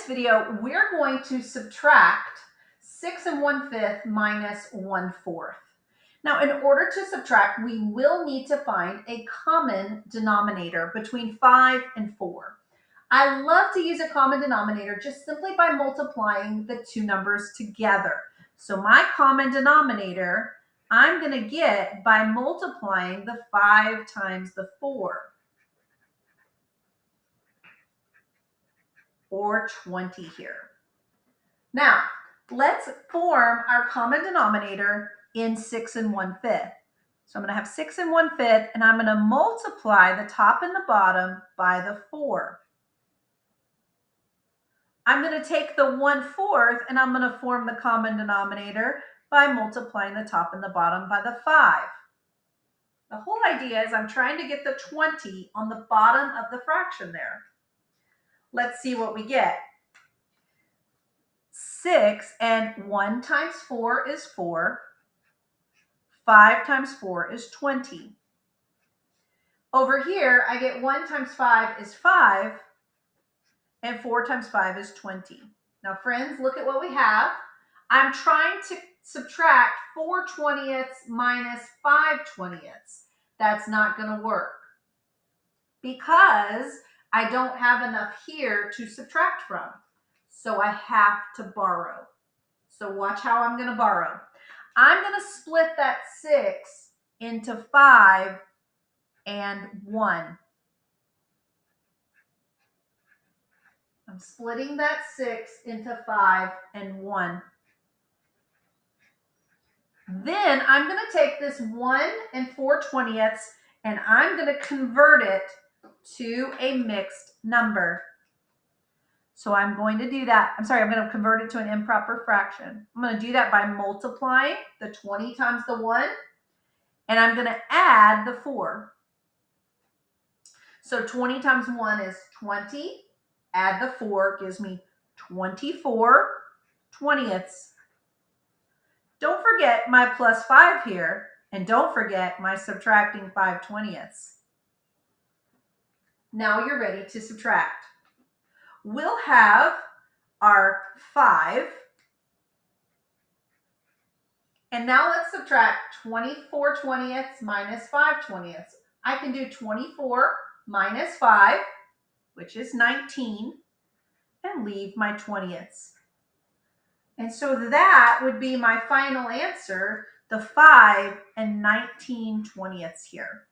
this video, we're going to subtract 6 1/5 minus 1/4. Now, in order to subtract, we will need to find a common denominator between 5 and 4. I love to use a common denominator just simply by multiplying the two numbers together. So my common denominator, I'm going to get by multiplying the 5 times the 4. Or 20 here. Now, let's form our common denominator in 6 1/5. So I'm going to have 6 1/5, and I'm going to multiply the top and the bottom by the 4. I'm going to take the 1/4, and I'm going to form the common denominator by multiplying the top and the bottom by the 5. The whole idea is I'm trying to get the 20 on the bottom of the fraction there. Let's see what we get. 6 and 1 times 4 is 4. 5 times 4 is 20. Over here, I get 1 times 5 is 5, and 4 times 5 is 20. Now, friends, look at what we have. I'm trying to subtract 4/20 minus 5/20. That's not going to work because I don't have enough here to subtract from. So I have to borrow. So watch how I'm going to borrow. I'm going to split that 6 into 5 and 1. I'm splitting that 6 into 5 and 1. Then I'm going to take this 1 and 4/20 and I'm going to convert it to a mixed number. So I'm going to do that. I'm going to convert it to an improper fraction. I'm going to do that by multiplying the 20 times the 1, and I'm going to add the 4. So 20 times 1 is 20. Add the 4 gives me 24/20. Don't forget my plus 5 here, and don't forget my subtracting 5/20. Now you're ready to subtract. We'll have our 5. And now let's subtract 24/20 minus 5/20. I can do 24 minus 5, which is 19, and leave my 20ths. And so that would be my final answer, the 5 and 19/20 here.